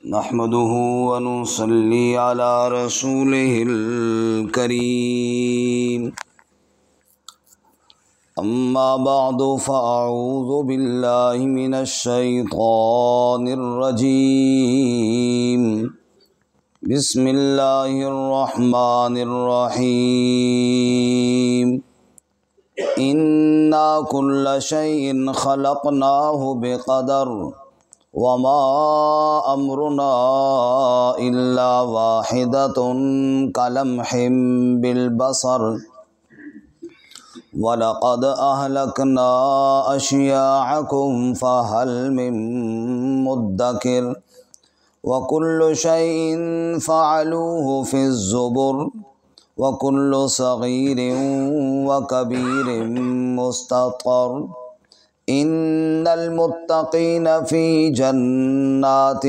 نحمده ونصلي على رسوله الكريم أما بعد فأعوذ بالله من الشيطان الرجيم بسم الله الرحمن الرحيم إنا كل شيء خلقناه بقدر وما أمرنا إلا واحدة كلمح بالبصر وَلَقَدْ أَهْلَكْنَا أَشْيَاعَكُمْ فَهَلْ مِن مُّدَّكِرٍ وَكُلُّ شَيْءٍ فَعَلُوهُ فِي الزُّبُرِ وَكُلُّ صَغِيرٍ وَكَبِيرٍ مُّسْتَطَرٍ إِنَّ الْمُتَّقِينَ فِي جَنَّاتٍ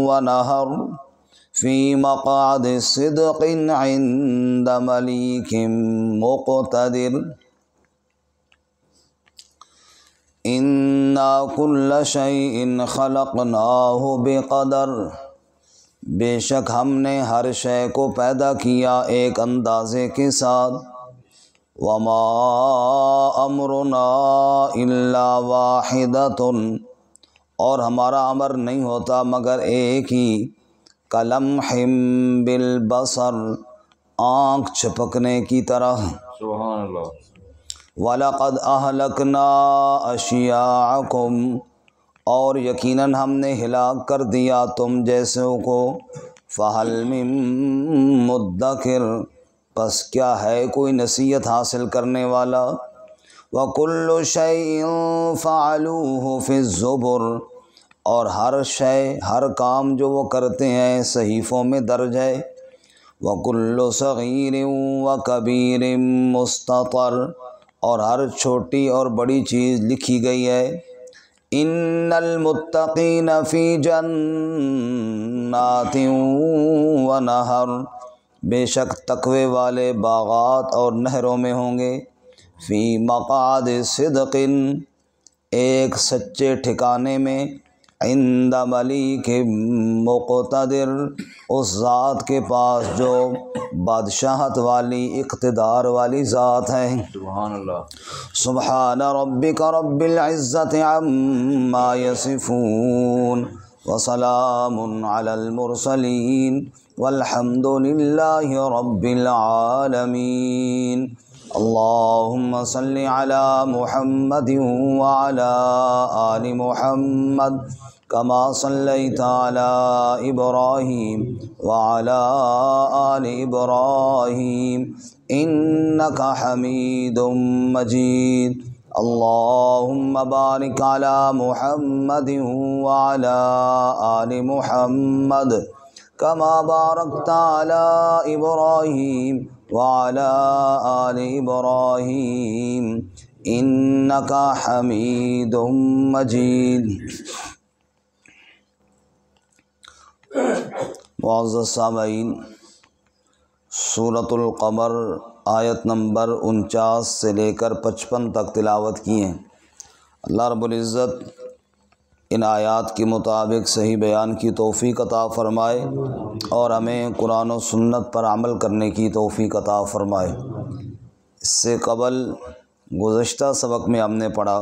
وَنَهَرٍ فِي مَقْعَدِ صِدْقٍ عِندَ مَلِيكٍ مُّقْتَدِرٍ اِنَّا كُلَّ شَيْءٍ خَلَقْنَاهُ بِقَدَرٍ بے شک ہم نے ہر شے کو پیدا کیا ایک اندازے کے ساتھ وَمَا أَمْرُنَا إِلَّا وَاحِدَةٌ اور ہمارا امر نہیں ہوتا مگر ایک ہی کلمح بالبصر آنکھ چھپکنے کی طرح سبحان اللہ وَلَقَدْ أَهْلَكْنَا أَشْيَاعَكُمْ اور یقیناً ہم نے ہلاک کر دیا تم جیسوں کو فَهَلْ مِن مُّدَّكِرٍ پس کیا ہے کوئی نصیحت حاصل کرنے والا وَكُلُّ شَيْءٍ فَعَلُوهُ فِي الزُّبُرِ اور ہر شے ہر کام جو وہ کرتے ہیں صحیفوں میں درج ہے وَكُلُّ صَغِيرٍ وَكَبِيرٍ مُّسْتَطَرٍ اور ہر چھوٹی اور بڑی چیز لکھی گئی ہے إِنَّ الْمُتَّقِينَ فِي جَنَّاتٍ وَنَهَرٍ بے شک تقوی والے باغات اور نہروں میں ہوں گے فی مقعد صدق ایک سچے ٹھکانے میں عند ملیک مقتدر اس ذات کے پاس جو بادشاہت والی اقتدار والی ذات ہے سبحان اللہ سبحان ربک رب العزت عما یصفون وسلام علی المرسلین والحمد للہ رب العالمین اللہم صل علی محمد وعلی آل محمد کما صلیت علی ابراہیم وعلی آل ابراہیم انک حمید مجید اللہم بارک علی محمد وعلی آل محمد کما بارکت علی ابراہیم وعلی آل ابراہیم انک حمید مجید معزز سامعین سورۃ القمر آیت نمبر 49 سے لے کر 55 تک تلاوت کی ہیں اللہ رب العزت ان آیات کے مطابق صحیح بیان کی توفیق عطا فرمائے اور ہمیں قرآن و سنت پر عمل کرنے کی توفیق عطا فرمائے اس سے قبل گزشتہ سبق میں ہم نے پڑھا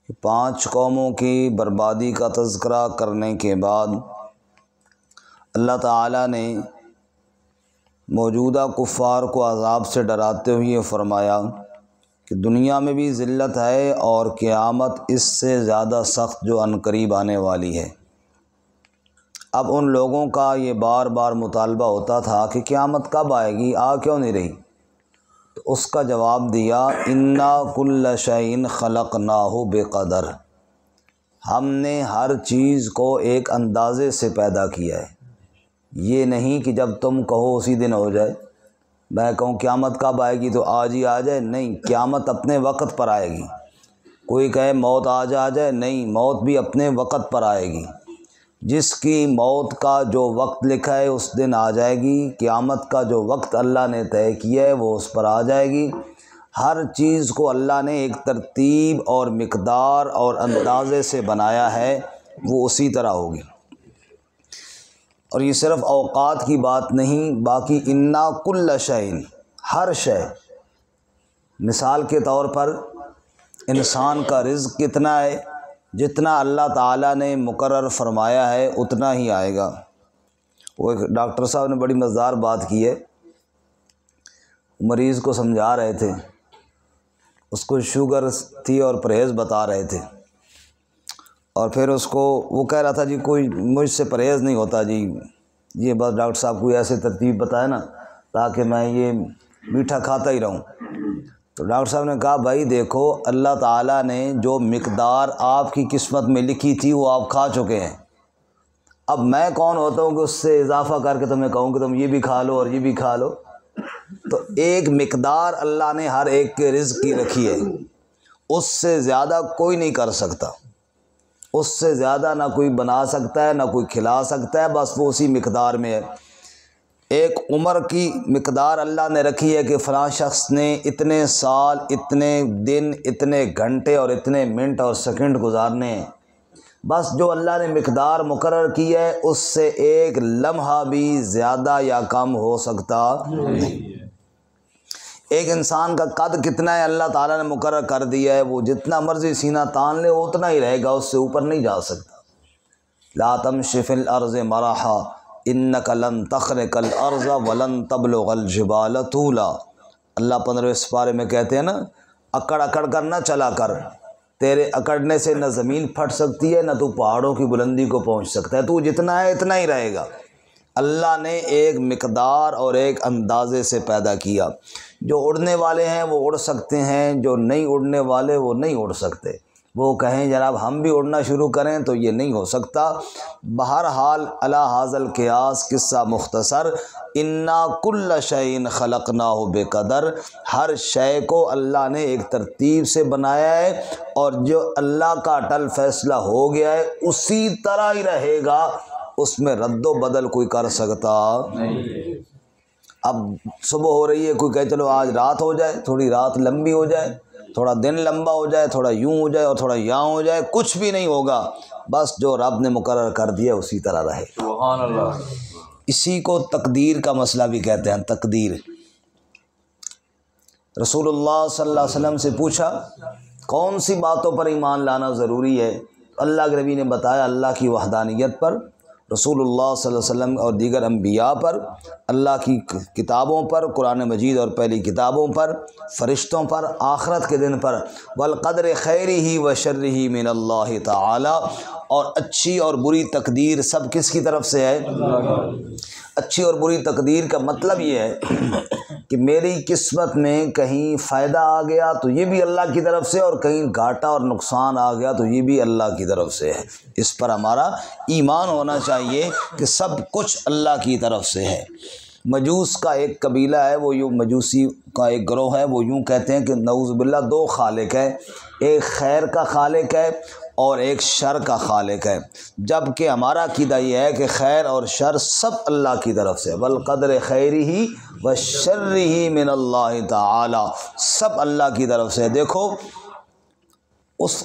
کہ 5 قوموں کی بربادی کا تذکرہ کرنے کے بعد اللہ تعالیٰ نے موجودہ کفار کو عذاب سے ڈراتے ہوئے فرمایا کہ دنیا میں بھی ذلت ہے اور قیامت اس سے زیادہ سخت جو عنقریب آنے والی ہے اب ان لوگوں کا یہ بار بار مطالبہ ہوتا تھا کہ قیامت کب آئے گی کیوں نہیں رہی تو اس کا جواب دیا انا کل شیء خلقناہ بقدر ہم نے ہر چیز کو ایک اندازے سے پیدا کیا ہے یہ نہیں کہ جب تم کہو اسی دن ہو جائے میں کہوں قیامت کب آئے گی تو آج ہی آ جائے نہیں قیامت اپنے وقت پر آئے گی کوئی کہے موت آج آ جائے نہیں موت بھی اپنے وقت پر آئے گی جس کی موت کا جو وقت لکھا ہے اس دن آ جائے گی قیامت کا جو وقت اللہ نے طے کیا ہے وہ اس پر آ جائے گی ہر چیز کو اللہ نے ایک ترتیب اور مقدار اور اندازے سے بنایا ہے وہ اسی طرح ہوگی اور یہ صرف اوقات کی بات نہیں، باقی انا کل شیء، ہر شے، مثال کے طور پر انسان کا رزق کتنا ہے، جتنا اللہ تعالیٰ نے مقرر فرمایا ہے اتنا ہی آئے گا۔ وہ ایک ڈاکٹر صاحب نے بڑی مزیدار بات کی ہے، مریض کو سمجھا رہے تھے، اس کو شوگر تھی اور پرہیز بتا رہے تھے، اور پھر اس کو وہ کہہ رہا تھا جی کوئی مجھ سے پرہیز نہیں ہوتا جی، یہ بس ڈاکٹر صاحب کوئی ایسے ترتیب بتائے نا تاکہ میں یہ میٹھا کھاتا ہی رہوں۔ تو ڈاکٹر صاحب نے کہا بھائی دیکھو، اللہ تعالیٰ نے جو مقدار آپ کی قسمت میں لکھی تھی وہ آپ کھا چکے ہیں، اب میں کون ہوتا ہوں کہ اس سے اضافہ کر کے تمہیں کہوں کہ تم یہ بھی کھا لو اور یہ بھی کھا لو۔ تو ایک مقدار اللہ نے ہر ایک کے رزق کی رکھی ہے، اس سے زیادہ کوئی نہیں کر سکتا، اس سے زیادہ نہ کوئی بنا سکتا ہے نہ کوئی کھلا سکتا ہے، بس وہ اسی مقدار میں ہے۔ ایک عمر کی مقدار اللہ نے رکھی ہے کہ فلاں شخص نے اتنے سال، اتنے دن، اتنے گھنٹے اور اتنے منٹ اور سیکنڈ گزارنے ہیں، بس جو اللہ نے مقدار مقرر کی ہے اس سے ایک لمحہ بھی زیادہ یا کم ہو سکتا نہیں۔ ایک انسان کا قد کتنا ہے اللہ تعالیٰ نے مقرر کر دیا ہے، وہ جتنا مرضی سینہ تان لے اتنا ہی رہے گا، اس سے اوپر نہیں جا سکتا۔ لا تمشِ فی الارض مرحا انک لن تخرق الارض ولن تبلغ الجبال طولا۔ اللہ 15ویں سپارے میں کہتے ہیں نا، اکڑ اکڑ کر نہ چلا کر، تیرے اکڑنے سے نہ زمین پھٹ سکتی ہے نہ تو پہاڑوں کی بلندی کو پہنچ سکتا ہے، تو جتنا ہے اتنا ہی رہے گا۔ اللہ نے ایک مقدار اور ایک اندازے سے پیدا کیا۔ جو اڑنے والے ہیں وہ اڑ سکتے ہیں، جو نہیں اڑنے والے وہ نہیں اڑ سکتے۔ وہ کہیں جناب ہم بھی اڑنا شروع کریں تو یہ نہیں ہو سکتا۔ بہرحال علی ھذا القیاس، قصہ مختصر، انا کل شیء خلقناہ بقدر، ہر شے کو اللہ نے ایک ترتیب سے بنایا ہے، اور جو اللہ کا اٹل فیصلہ ہو گیا ہے اسی طرح ہی رہے گا، اس میں رد و بدل کوئی کر سکتا نہیں۔ اب صبح ہو رہی ہے، کوئی کہے چلو آج رات ہو جائے، تھوڑی رات لمبی ہو جائے، تھوڑا دن لمبا ہو جائے، تھوڑا یوں ہو جائے اور تھوڑا یاں ہو جائے، کچھ بھی نہیں ہوگا، بس جو رب نے مقرر کر دیا اسی طرح رہے۔ سبحان اللہ۔ اسی کو تقدیر کا مسئلہ بھی کہتے ہیں، تقدیر۔ رسول اللہ صلی اللہ علیہ وسلم سے پوچھا کون سی باتوں پر ایمان لانا ضروری ہے؟ اللہ کے نبی نے بتایا اللہ کی وحدانیت پر، رسول اللہ صلی اللہ علیہ وسلم اور دیگر انبیاء پر، اللہ کی کتابوں پر، قرآن مجید اور پہلی کتابوں پر، فرشتوں پر، آخرت کے دن پر، والقدر خیرہ و شرہ من اللہ تعالی، اور اچھی اور بری تقدیر سب کس کی طرف سے ہے؟ اچھی اور بری تقدیر کا مطلب یہ ہے کہ میری قسمت میں کہیں فائدہ آ گیا تو یہ بھی اللہ کی طرف سے، اور کہیں گھاٹا اور نقصان آ گیا تو یہ بھی اللہ کی طرف سے ہے۔ اس پر ہمارا ایمان ہونا چاہیے کہ سب کچھ اللہ کی طرف سے ہے۔ مجوس کا ایک قبیلہ ہے، وہ یوں، مجوسی کا ایک گروہ ہے، وہ یوں کہتے ہیں کہ نعوذ باللہ دو خالق ہے، ایک خیر کا خالق ہے اور ایک شر کا خالق ہے، جبکہ ہمارا عقیدہ یہ ہے کہ خیر اور شر سب اللہ کی طرف سے، والقدر خیرہ و شرہ من اللہ تعالی، سب اللہ کی طرف سے۔ دیکھو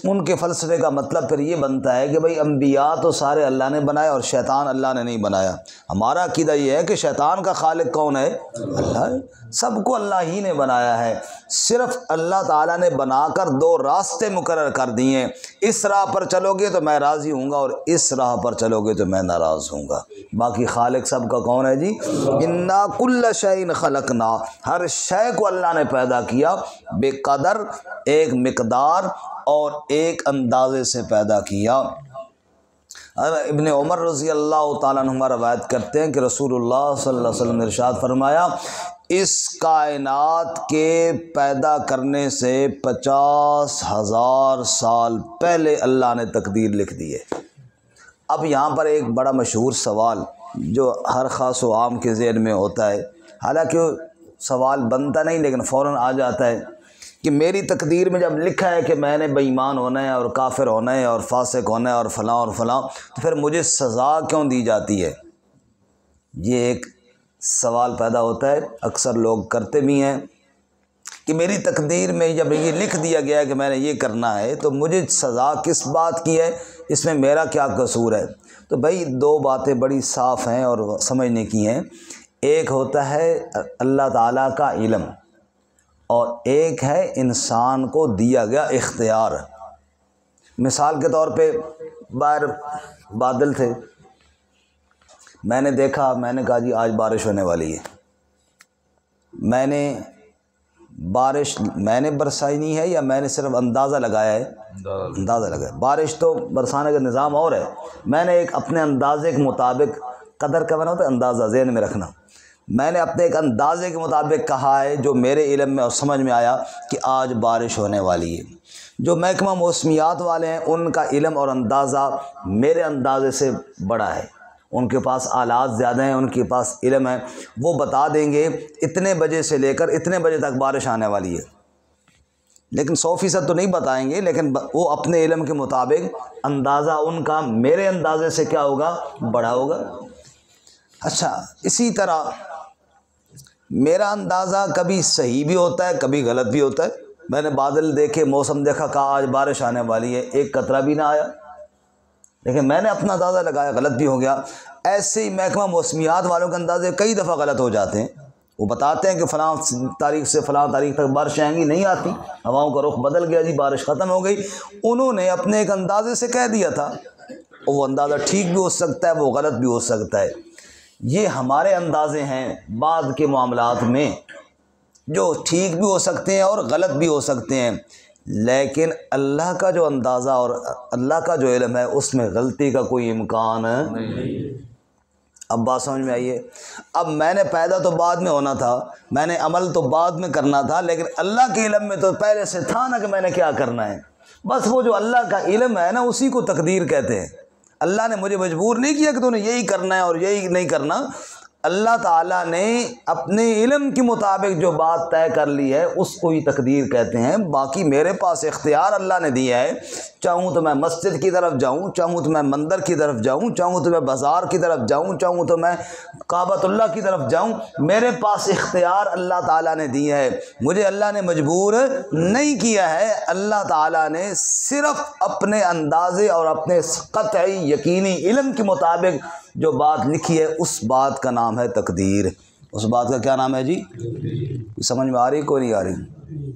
ان کے فلسفے کا مطلب پھر یہ بنتا ہے کہ بھئی انبیاء تو سارے اللہ نے بنائے اور شیطان اللہ نے نہیں بنایا۔ ہمارا عقیدہ یہ ہے کہ شیطان کا خالق کون ہے؟ اللہ ہے، سب کو اللہ ہی نے بنایا ہے، صرف اللہ تعالیٰ نے بنا کر دو راستے مقرر کر دیے، اس راہ پر چلو گے تو میں راضی ہوں گا اور اس راہ پر چلو گے تو میں ناراض ہوں گا۔ باقی خالق سب کا کون ہے جی؟ انا کل شیء خلقنا، ہر شے کو اللہ نے پیدا کیا بے قدر، ایک مقدار اور ایک اندازے سے پیدا کیا۔ ابن عمر رضی اللہ تعالیٰ عنہما روایت کرتے ہیں کہ رسول اللہ صلی اللہ علیہ وسلم نے ارشاد فرمایا، اس کائنات کے پیدا کرنے سے 50,000 سال پہلے اللہ نے تقدیر لکھ دی ہے۔ اب یہاں پر ایک بڑا مشہور سوال جو ہر خاص و عام کے ذہن میں ہوتا ہے، حالانکہ سوال بنتا نہیں لیکن فوراً آ جاتا ہے کہ میری تقدیر میں جب لکھا ہے کہ میں نے بے ایمان ہونا ہے اور کافر ہونا ہے اور فاسق ہونا ہے اور فلاں، تو پھر مجھے سزا کیوں دی جاتی ہے؟ یہ ایک سوال پیدا ہوتا ہے، اکثر لوگ کرتے بھی ہیں کہ میری تقدیر میں جب یہ لکھ دیا گیا ہے کہ میں نے یہ کرنا ہے تو مجھے سزا کس بات کی ہے؟ اس میں میرا کیا قصور ہے؟ تو بھائی دو باتیں بڑی صاف ہیں اور سمجھنے کی ہیں. ایک ہوتا ہے اللہ تعالیٰ کا علم اور ایک ہے انسان کو دیا گیا اختیار. مثال کے طور پہ باہر بادل تھے، میں نے دیکھا، میں نے کہا جی آج بارش ہونے والی ہے. میں نے برسائی نہیں ہے یا میں نے صرف اندازہ لگایا ہے؟ اندازہ لگایا. بارش تو برسانے کا نظام اور ہے. میں نے ایک اپنے اندازے کے مطابق، قدر کا بنا ہوتا ہے اندازہ ذہن میں رکھنا، میں نے اپنے ایک اندازے کے مطابق کہا ہے جو میرے علم میں اور سمجھ میں آیا کہ آج بارش ہونے والی ہے. جو محکمہ موسمیات والے ہیں ان کا علم اور اندازہ میرے اندازے سے بڑا ہے، ان کے پاس آلات زیادہ ہیں، ان کے پاس علم ہے. وہ بتا دیں گے اتنے بجے سے لے کر اتنے بجے تک بارش آنے والی ہے، لیکن 100% تو نہیں بتائیں گے، لیکن وہ اپنے علم کے مطابق اندازہ ان کا میرے اندازے سے کیا ہوگا؟ بڑا ہوگا. اچھا، اسی طرح میرا اندازہ کبھی صحیح بھی ہوتا ہے کبھی غلط بھی ہوتا ہے. میں نے بادل دیکھے، موسم دیکھا، کہا آج بارش آنے والی ہے، ایک قطرہ بھی نہ آیا، لیکن میں نے اپنا اندازہ لگایا، غلط بھی ہو گیا. ایسے ہی محکمہ موسمیات والوں کے اندازے کئی دفعہ غلط ہو جاتے ہیں. وہ بتاتے ہیں کہ فلاں تاریخ سے فلاں تاریخ تک بارش آئیں گی، نہیں آتی، ہواؤں کا رخ بدل گیا جی، بارش ختم ہو گئی. انہوں نے اپنے ایک اندازے سے کہہ دیا تھا، وہ اندازہ ٹھیک بھی ہو سکتا ہے، وہ غلط بھی ہو سکتا ہے. یہ ہمارے اندازے ہیں بعد کے معاملات میں جو ٹھیک بھی ہو سکتے ہیں اور غلط بھی ہو سکتے ہیں، لیکن اللہ کا جو اندازہ اور اللہ کا جو علم ہے اس میں غلطی کا کوئی امکان نہیں. اب بات سمجھ میں آئیے. اب میں نے پیدا تو بعد میں ہونا تھا، میں نے عمل تو بعد میں کرنا تھا، لیکن اللہ کے علم میں تو پہلے سے تھا نا کہ میں نے کیا کرنا ہے. بس وہ جو اللہ کا علم ہے نا اسی کو تقدیر کہتے ہیں. اللہ نے مجھے مجبور نہیں کیا کہ تو نے یہی کرنا ہے اور یہی نہیں کرنا. اللہ تعالیٰ نے اپنے علم کے مطابق جو بات طے کر لی ہے اس کو ہی تقدیر کہتے ہیں. باقی میرے پاس اختیار اللہ نے دیا ہے، چاہوں تو میں مسجد کی طرف جاؤں، چاہوں تو میں مندر کی طرف جاؤں، چاہوں تو میں بازار کی طرف جاؤں، چاہوں تو میں کعبۃ اللہ کی طرف جاؤں. میرے پاس اختیار اللہ تعالیٰ نے دیا ہے، مجھے اللہ نے مجبور نہیں کیا ہے. اللہ تعالیٰ نے صرف اپنے اندازے اور اپنے قطعی یقینی علم کے مطابق جو بات لکھی ہے اس بات کا نام ہے تقدیر. اس بات کا کیا نام ہے جی؟ سمجھ میں آ رہی؟ کوئی نہیں آ رہی؟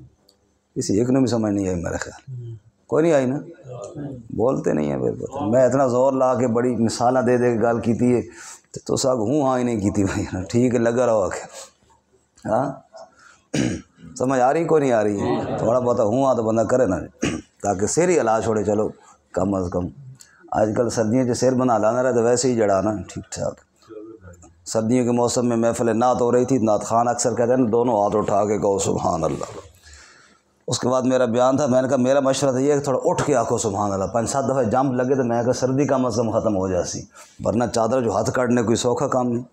کسی ایک نے بھی سمجھ نہیں آئی میرے خیال، کوئی نہیں آئی نا؟ بولتے نہیں ہیں. پھر میں اتنا زور لا کے بڑی مثالیں دے کے گال کی تھی تو سب ہوں ہاں ہی نہیں کی تھی بھائی. ٹھیک ہے، لگا رہو کہ ہاں سمجھ آ رہی؟ کوئی نہیں آ رہی؟ تھوڑا بہت ہوں ہاں تو بندہ کرے نا، تاکہ سر ہی علاج چھوڑے. چلو کم از کم آج کل سردیوں کے سیر بنا لانا رہے تو ویسے ہی جڑانا ٹھیک ٹھاک. سردیوں کے موسم میں محفل نعت ہو رہی تھی، نعت خان اکثر کہتے ہیں نا دونوں ہاتھ اٹھا کے کہو سبحان اللہ. اس کے بعد میرا بیان تھا، میں نے کہا میرا مشورہ تھا یہ کہ تھوڑا اٹھ کے آکھو سبحان اللہ. 5-7 دفعہ جمپ لگے تو میں کہا سردی کا موسم ختم ہو جاسی، ورنہ چادر جو ہاتھ کاٹنے کوئی سوکھا کام نہیں.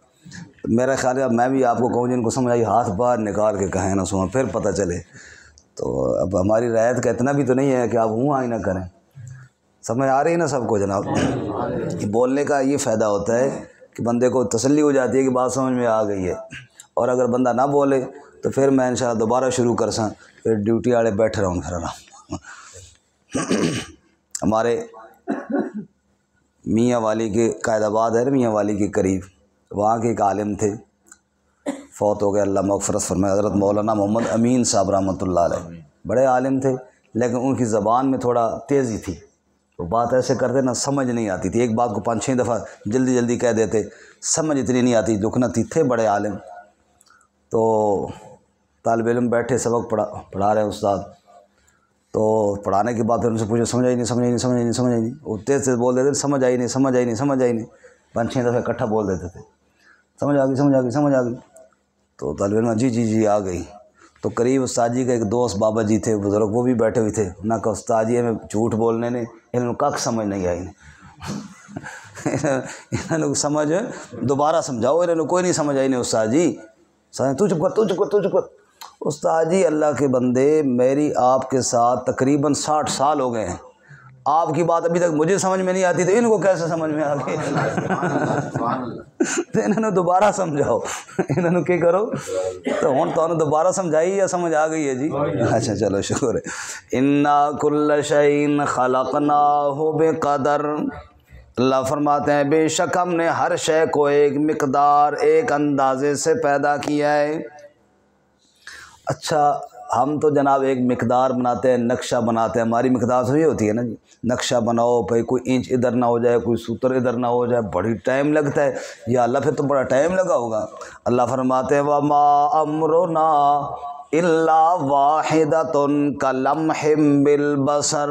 میرا خیال ہے میں بھی آپ کو کہوں جن کو سمجھ آئی ہاتھ باہر نکال کے کہیں نا سنا پھر پتہ چلے. تو اب ہماری رعایت کا اتنا بھی تو نہیں ہے کہ آپ ہوں آئی نہ کریں. سمجھ آ رہی ہے نا سب کو جناب؟ بولنے کا یہ فائدہ ہوتا ہے کہ بندے کو تسلی ہو جاتی ہے کہ بات سمجھ میں آ گئی ہے. اور اگر بندہ نہ بولے تو پھر میں انشاءاللہ دوبارہ شروع کر ساں، پھر ڈیوٹی والے بیٹھے رہوں پھر آرام. ہمارے میاں والی کے قائد آباد ہے نا، میاں والی کے قریب، وہاں کے ایک عالم تھے، فوت ہو گئے، اللہ مغفرت فرمائے، حضرت مولانا محمد امین صاحب رحمۃ اللہ علیہ. بڑے عالم تھے لیکن ان کی زبان میں تھوڑا تیزی تھی، وہ بات ایسے کرتے نا سمجھ نہیں آتی تھی، ایک بات کو 5-6 دفعہ جلدی جلدی کہہ دیتے، سمجھ اتنی نہیں آتی، دکھنا تھے بڑے عالم. تو طالب علم بیٹھے سبق پڑھا رہے ہیں استاد، تو پڑھانے کے بعد پھر ان سے پوچھو سمجھ آئی نہیں، سمجھ آئی نہیں، سمجھ آئی نہیں، سمجھ آئی نہیں. وہ تیز سے بول دیتے سمجھ آئی نہیں، سمجھ آئی نہیں، سمجھ آئی نہیں، 5-6 دفعہ اکٹھا بول دیتے تھے، سمجھ آ گئی، سمجھ آ گئی، سمجھ آ گئی. تو طالب علم جی جی جی آ گئی. تو قریب استاد جی کا ایک دوست بابا جی تھے بزرگ، وہ بھی بیٹھے ہوئے تھے. نہ کہ استاد جی ہمیں جھوٹ بولنے نے انہوں کک سمجھ نہیں آئی انہوں سمجھ دوبارہ سمجھاؤ، انہوں کوئی نہیں سمجھ آئی نہیں. استاد جی تو چپ کر، تو چپ کر، تو چپ کر. استاد جی اللہ کے بندے، میری آپ کے ساتھ تقریباً 60 سال ہو گئے ہیں، آپ کی بات ابھی تک مجھے سمجھ میں نہیں آتی تو ان کو کیسے سمجھ میں آ گئی؟ تو انہوں نے دوبارہ سمجھاؤ، انہوں نے کیا کرو تو ہوں تو دوبارہ سمجھائی یا سمجھ آ گئی ہے جی؟ اچھا چلو شکر ہے۔ انا کل شیء خلقناہ بقدر، اللہ فرماتے ہیں بے شک ہم نے ہر شے کو ایک مقدار، ایک اندازے سے پیدا کیا ہے۔ اچھا ہم تو جناب ایک مقدار بناتے ہیں، نقشہ بناتے ہیں، ہماری مقدار تو یہ ہوتی ہے نا جی، نقشہ بناؤ بھائی، کوئی انچ ادھر نہ ہو جائے، کوئی سوتر ادھر نہ ہو جائے، بڑی ٹائم لگتا ہے، یا اللہ پھر تو بڑا ٹائم لگا ہوگا۔ اللہ فرماتے ہیں وما امرنا الا واحدۃ کلمح بالبصر،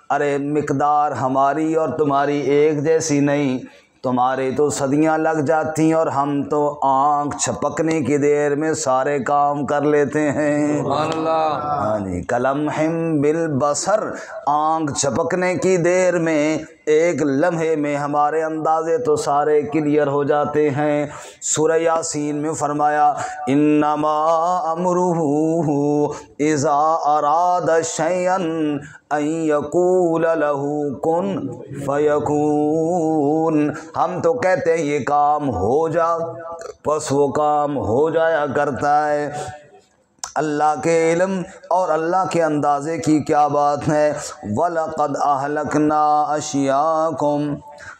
ارے مقدار ہماری اور تمہاری ایک جیسی نہیں، تمہارے تو صدیاں لگ جاتی ہیں اور ہم تو آنکھ چھپکنے کی دیر میں سارے کام کر لیتے ہیں۔ سبحان اللہ۔ ہاں جی، کلمح بالبصر، آنکھ چھپکنے کی دیر میں، ایک لمحے میں ہمارے اندازے تو سارے کلیئر ہو جاتے ہیں۔ سورہ یاسین میں فرمایا انما امرہ اذا اراد شیئا ان یقول لہ کن فیکون، ہم تو کہتے ہیں یہ کام ہو جا، بس وہ کام ہو جایا کرتا ہے۔ اللہ کے علم اور اللہ کے اندازے کی کیا بات ہے۔ وَلَقَدْ أَهْلَكْنَا أَشْيَاءَكُمْ،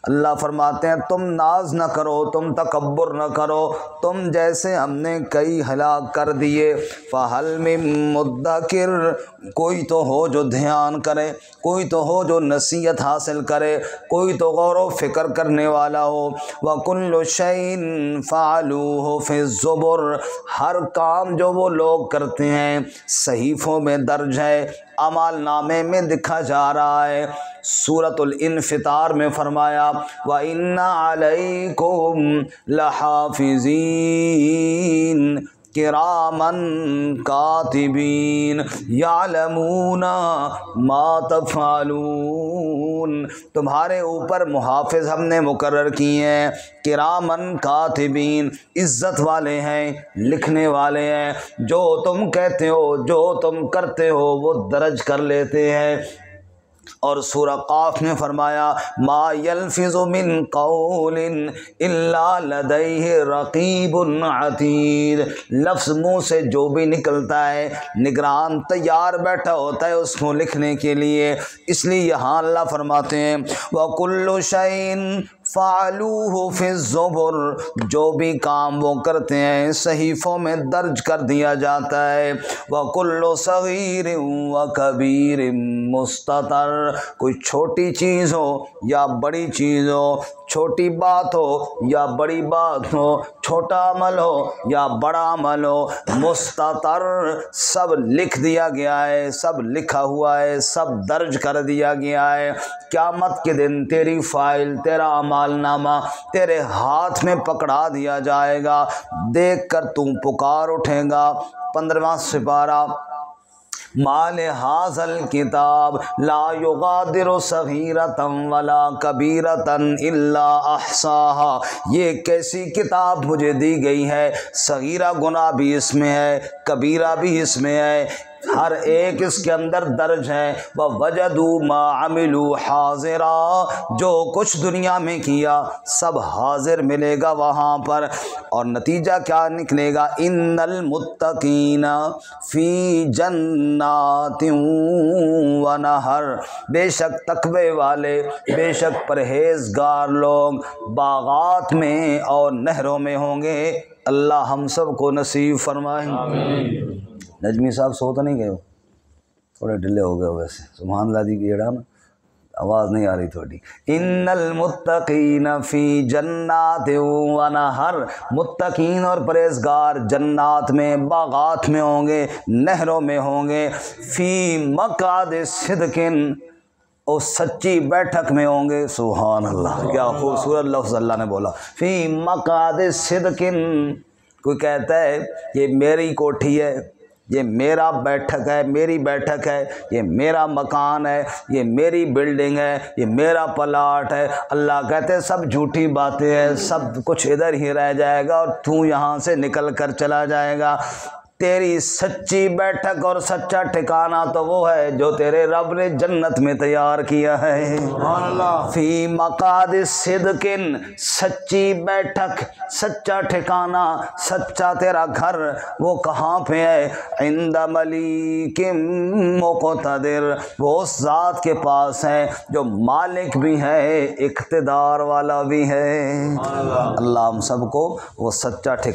اللہ فرماتے ہیں تم ناز نہ کرو، تم تکبر نہ کرو، تم جیسے ہم نے کئی ہلاک کر دیے۔ فَهَلْ مِن مُدَّكِرٍ، کوئی تو ہو جو دھیان کرے، کوئی تو ہو جو نصیحت حاصل کرے، کوئی تو غور و فکر کرنے والا ہو۔ وَكُلُّ شَيْءٍ فَعَلُوهُ فِي الزُّبُرِ، ہر کام جو وہ لوگ کرتے ہیں صحیفوں میں درج ہے، اعمال نامے میں لکھا جا رہا ہے۔ سورۃ الانفطار میں فرمایا وَإِنَّ عَلَيْكُمْ لَحَافِظِينَ کِرَامًا کاتبین یعلمون ما تفعلون، تمہارے اوپر محافظ ہم نے مقرر کیے ہیں، کرامن کاتبین، عزت والے ہیں، لکھنے والے ہیں، جو تم کہتے ہو، جو تم کرتے ہو وہ درج کر لیتے ہیں۔ اور سورہ قاف میں فرمایا ما یلفظ من قول الا لدیہ رقیب عتید، لفظ منہ سے جو بھی نکلتا ہے نگران تیار بیٹھا ہوتا ہے اس کو لکھنے کے لیے۔ اس لیے یہاں اللہ فرماتے ہیں وَكُلُّ شَيْءٍ فَعَلُوهُ فِي الزُّبُرِ، جو بھی کام وہ کرتے ہیں صحیفوں میں درج کر دیا جاتا ہے۔ وَكُلُّ صَغِيرٍ وَكَبِيرٍ مُسْتَطَرٍ، کوئی چھوٹی چیز ہو یا بڑی چیز ہو، چھوٹی بات ہو یا بڑی بات ہو، چھوٹا عمل ہو یا بڑا عمل ہو، مستطر، سب لکھ دیا گیا ہے، سب لکھا ہوا ہے، سب درج کر دیا گیا ہے۔ قیامت کے دن تیری فائل، تیرا اعمال نامہ تیرے ہاتھ میں پکڑا دیا جائے گا، دیکھ کر تو پکار اٹھے گا۔ 15واں سپارہ ما لہذا الکتاب لا یغادر صغیرۃ ولا کبیرۃ الا احصاها، یہ کیسی کتاب مجھے دی گئی ہے، صغیرہ گناہ بھی اس میں ہے، کبیرہ بھی اس میں ہے، ہر ایک اس کے اندر درج ہے۔ وَوَجَدُوا مَا عَمِلُوا حَاضِرًا، جو کچھ دنیا میں کیا سب حاضر ملے گا وہاں پر۔ اور نتیجہ کیا نکلے گا ان المتقین فی جنات ونہر، بے شک تقوی والے، بے شک پرہیزگار لوگ باغات میں اور نہروں میں ہوں گے۔ اللہ ہم سب کو نصیب فرمائے۔ آمین۔ نجمی صاحب سو تو نہیں گئے ہو؟ تھوڑے ڈلے ہو گئے ہو ویسے، سبحان اللہ دی کیڑا نا، آواز نہیں آ رہی تھوڑی۔ ان المتقین فی جنات ونہر، متقین اور پرہیزگار جنات میں، باغات میں ہوں گے، نہروں میں ہوں گے۔ فی مقعد صدق، اور سچی بیٹھک میں ہوں گے۔ سبحان اللہ، کیا خوبصورت لفظ اللہ نے بولا، فی مقعد صدق۔ کوئی کہتا ہے یہ میری کوٹھی ہے، یہ میرا بیٹھک ہے، میری بیٹھک ہے، یہ میرا مکان ہے، یہ میری بلڈنگ ہے، یہ میرا پلاٹ ہے۔ اللہ کہتے ہیں سب جھوٹی باتیں ہیں، سب کچھ ادھر ہی رہ جائے گا اور تو یہاں سے نکل کر چلا جائے گا۔ تیری سچی بیٹھک اور سچا ٹھکانہ تو وہ ہے جو تیرے رب نے جنت میں تیار کیا ہے۔ سبحان اللہ۔ فی مقعد صدق، سچی بیٹھک، سچا ٹھکانہ، سچا تیرا گھر وہ کہاں پہ ہے؟ عند ملیک مقتدر، وہ اس ذات کے پاس ہے جو مالک بھی ہے، اقتدار والا بھی ہے۔ اللہ ہم سب کو وہ سچا ٹھکانہ